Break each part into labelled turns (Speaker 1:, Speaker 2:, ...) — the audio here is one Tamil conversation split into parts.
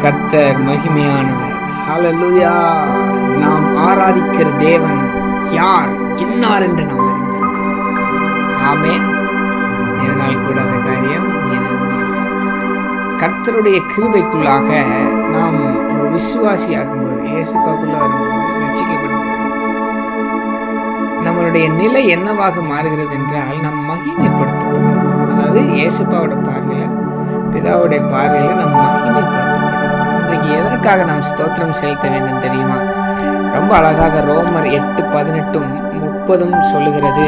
Speaker 1: கர்த்தர் மகிமையானவர். ஹல்லேலூயா. நாம் ஆராதிக்கிற தேவன் யார் இன்னார் என்று நாம் அறிந்திருக்கிறோம். ஆமென். தேவனால் கூடாத காரியம் எதுவுமே இல்லை. கர்த்தருடைய கிருபைக்குள்ளாக நாம் ஒரு விசுவாசியாகும்போது, இயேசுக்குள்ள வரும்போது, ரட்சிக்கப்படும்போது நம்மளுடைய நிலை என்னவாக மாறுகிறது என்றால், நாம் மகிமைப்படுத்தப்பட்டிருக்கிறோம். அதாவது இயேசுப்பாவோட பார்வையில், பிதாவுடைய பார்வையில் நாம் மகிமைப்படுத்தப்பட்டிருக்கிறோம். இன்றைக்கு எதற்காக நாம் ஸ்தோத்திரம் செலுத்த வேண்டும் தெரியுமா? ரொம்ப அழகாக ரோமர் 8:18-30 சொல்லுகிறது,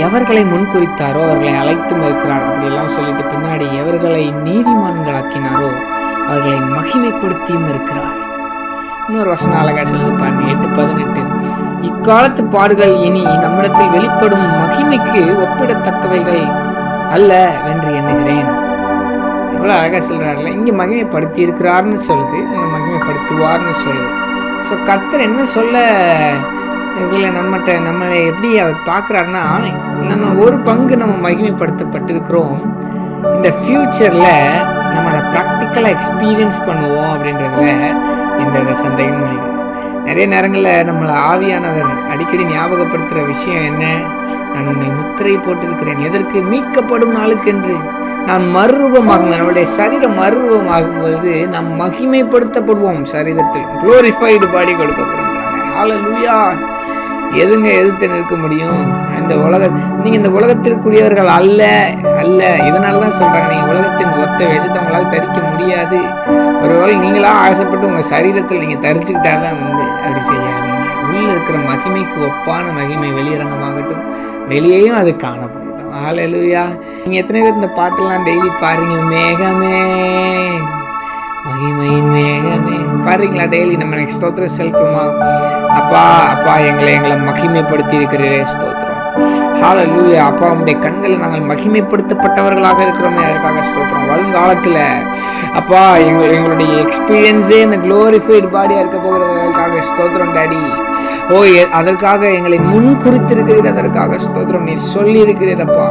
Speaker 1: எவர்களை முன்குறித்தாரோ அவர்களை அழைத்தும் இருக்கிறார். அப்படியெல்லாம் சொல்லிட்டு பின்னாடி எவர்களை நீதிமான்களாக்கினாரோ அவர்களை மகிமைப்படுத்தியும் இருக்கிறார். இன்னொரு வசனம் அழகா சொல்லுது பாருங்க, 8:18, இக்காலத்து பாடுகள் இனி நம்மிடத்தில் வெளிப்படும் மகிமைக்கு ஒப்பிடத்தக்கவைகள் அல்ல வென்று எண்ணுகிறேன். எவ்வளோ அழகாக சொல்கிறாருல. இங்கே மகிமைப்படுத்தி இருக்கிறார்னு சொல்லுது, அங்கே மகிமைப்படுத்துவார்னு சொல்லுது. ஸோ கர்த்தர் என்ன சொல்ல இதில் நம்மளை எப்படி அவர் பார்க்குறாருன்னா, நம்ம ஒரு பங்கு நம்ம மகிமைப்படுத்தப்பட்டிருக்கிறோம். இந்த ஃப்யூச்சரில் நம்ம அதை ப்ராக்டிக்கலாக எக்ஸ்பீரியன்ஸ் பண்ணுவோம் அப்படின்றதுல எந்த சந்தேகமும் இல்லை. நிறைய நேரங்களில் நம்மளை ஆவியானவர் அடிக்கடி ஞாபகப்படுத்துகிற விஷயம் என்ன? நான் உன்னை முத்திரை போட்டிருக்கிறேன். எதற்கு? மீட்கப்படும் நாளுக்கென்று. நான் மறுரூபமாகும், நம்முடைய சரீரம் மறுரூபமாகும் பொழுது நாம் மகிமைப்படுத்தப்படுவோம். சரீரத்தில் குளோரிஃபைடு பாடி கொடுக்கப்படுறாங்க. ஹல்லேலூயா. எதிர்த்து நிற்க முடியும்? நீங்கள் இந்த உலகத்திற்குரியவர்கள் அல்ல. இதனால தான் சொல்கிறாங்க, நீங்கள் உலகத்தின் ஒத்த விஷத்தை உங்களால் தரிக்க முடியாது. ஒருவேளை நீங்களாக ஆசைப்பட்டு உங்கள் சரீரத்தில் நீங்கள் தரிச்சுக்கிட்டா தான் உண்டு. அப்படி செய்யாதீங்க. உள்ளே இருக்கிற மகிமைக்கு ஒப்பான மகிமை வெளியரங்கமாகட்டும், வெளியேயும் அது காணப்படட்டும். ஹல்லேலூயா. நீங்கள் எத்தனை பேர் இந்த பாட்டெல்லாம் டெய்லி பாருங்க? மேகமே மகிமையின் மேகமே பாருங்களா? டெய்லி நம்ம ஸ்தோத்திரம் செலுத்துமா? அப்பா எங்களை மகிமைப்படுத்தி இருக்கிறீரே, ஸ்தோத்திரம். ஹல்லேலூயா. அப்பா, உம்முடைய கண்களில் நாங்கள் மகிமைப்படுத்தப்பட்டவர்களாக இருக்கிறோமே, அதற்காக ஸ்தோத்திரம். வருங்காலத்தில் அப்பா எங்களுடைய எக்ஸ்பீரியன்ஸே இந்த குளோரிஃபைடு பாடியாக இருக்க போகிறதற்காக ஸ்தோத்திரம் டாடி. அதற்காக எங்களை முன் குறித்திருக்கிறீர், அதற்காக ஸ்தோத்திரம். நீர் சொல்லி இருக்கிறீரப்பா,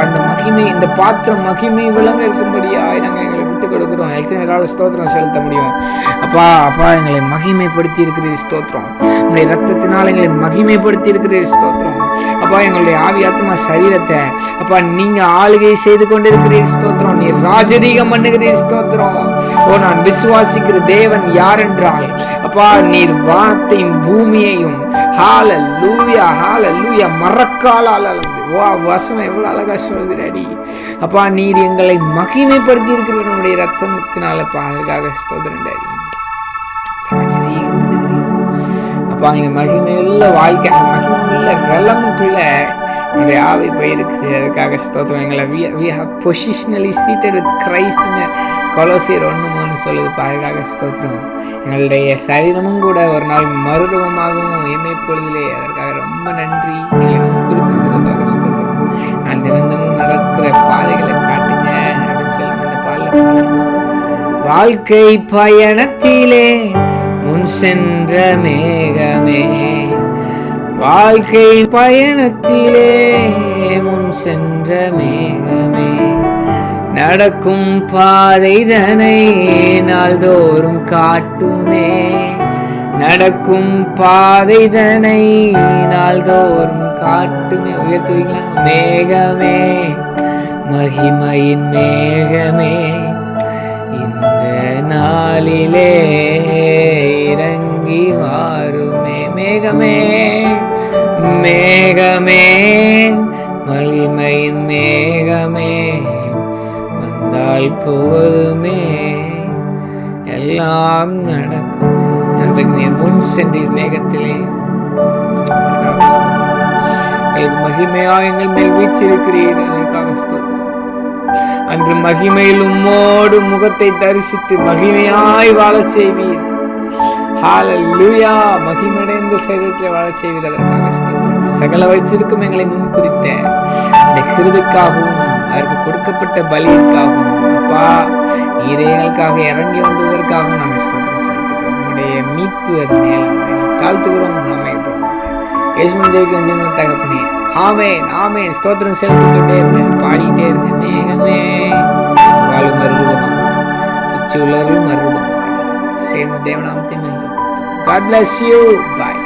Speaker 1: இந்த மகிமை, இந்த பாத்திரம் மகிமை விளங்க இருக்கும்படியாய் நாங்கள் எங்களை விட்டு கொடுக்குறோம். எத்தனை ஸ்தோத்திரம் செலுத்த முடியும்? அப்பா எங்களை மகிமைப்படுத்தி இருக்கிறீர், ஸ்தோத்திரம். உங்களுடைய ரத்தத்தினால் எங்களை மகிமைப்படுத்தி இருக்கிறீர், ஸ்தோத்திரம். அப்பா, எங்களுடைய ஆவி ஆத்மா சரீரத்தை அப்பா நீங்க ஆளுகை செய்து கொண்டிருக்கிறீர், ஸ்தோத்திரம். நீர் ராஜரீகம் பண்ணுகிறீர், ஸ்தோத்திரம். நான் விசுவாசிக்கிற தேவன் யார் என்றால், அப்பா நீர் வானத்தையும் பூமியையும் ஹல்லேலூயா மரக்காலால் அளந்து. வசனம் எவ்வளவு அழகா சொல்லுகிறாடி. அப்பா, நீர் எங்களை மகிமைப்படுத்தி இருக்கிற நம்முடைய ரத்தத்தினாலப்பா, அதற்காக ஸ்தோத்திரம் டாடி. ராஜரீகம் பண்ணுகிறீர் அப்பா. இங்க மகிமையுள்ள வாழ்க்கை, அந்த மகிமையுள்ள ரெலமுக்குள்ள என்னுடைய ஆவி போயிருக்குது, அதுக்காக ஸ்தோத்திரம். எங்களை we have positionally seated with Christ ன்னு கொலோசியர் 1:3 சொல்லுது. அதுக்காக ஸ்தோத்திரம். எங்களுடைய சரீரமும் கூட ஒரு நாள் மறுரூபமாகவும் இமைப்பொழுதிலே, அதற்காக ரொம்ப நன்றி. எங்களை முன்குறித்திருக்கிறதுக்காக ஸ்தோத்திரம். நான் தினந்தமும் நடக்கிற பாதைகளை காட்டுங்க அப்படின்னு சொல்லுங்க. அந்த பாடல வாழ்க்கை பயணத்திலே முன் சென்ற மேகமே, வாழ்க்கை பயணத்திலே முன் சென்ற மேகமே, நடக்கும் பாதைதனை நாள்தோறும் காட்டுமே, நடக்கும் பாதைதனை நாள்தோறும் காட்டுமே. உயர்த்துவீங்களா? மேகமே மகிமையின் மேகமே, இந்த நாளிலே இறங்கி வாருமே. மேகமே மகிமையின் மேகமே, வந்தால் போதுமே, எல்லாம் நடக்கும். நீர் முன் சென்றீர் மேகத்திலே, மகிமையா எங்கள் மேல் வீச்சிருக்கிறீர், அதற்காக ஸ்தோத்திரம். அன்று மகிமையில் உம்மோடு முகத்தை தரிசித்து மகிமையாய் வாழச் செய்வீர். ஹல்லேலூயா. மகிமையடைந்த சரீரத்தில் வாழச் செய்வீர், அதற்காக ஸ்தோத்திரம். சகல வைச்சிருக்கும் எங்களை முன் குறித்த கிருபைக்காகவும் அதற்கு கொடுக்கப்பட்ட பலிக்காகவும் அப்பா நீரே எங்களுக்காக இறங்கி வந்ததற்காகவும் நாங்கள் ஸ்தோத்திரம் செலுத்துகிறோம். உங்களுடைய மீட்பு அது மேலே தாழ்த்துகிறோம். நாம இயேசுவின் ஜெயிக்கிற ஜீவன தகப்பனே, ஆமென். ஸ்தோத்திரம் செலுத்திக்கிட்டே இருங்க, பாடிக்கிட்டே இருங்க. மேகமே வாழும் மறுரூபமாக சுவிட்ச் உள்ளவர்களும் மறுரூபமாவார்கள். சேர்ந்து தேவநாமத்தை மகிமைப்படுத்தும். God bless you. Bye.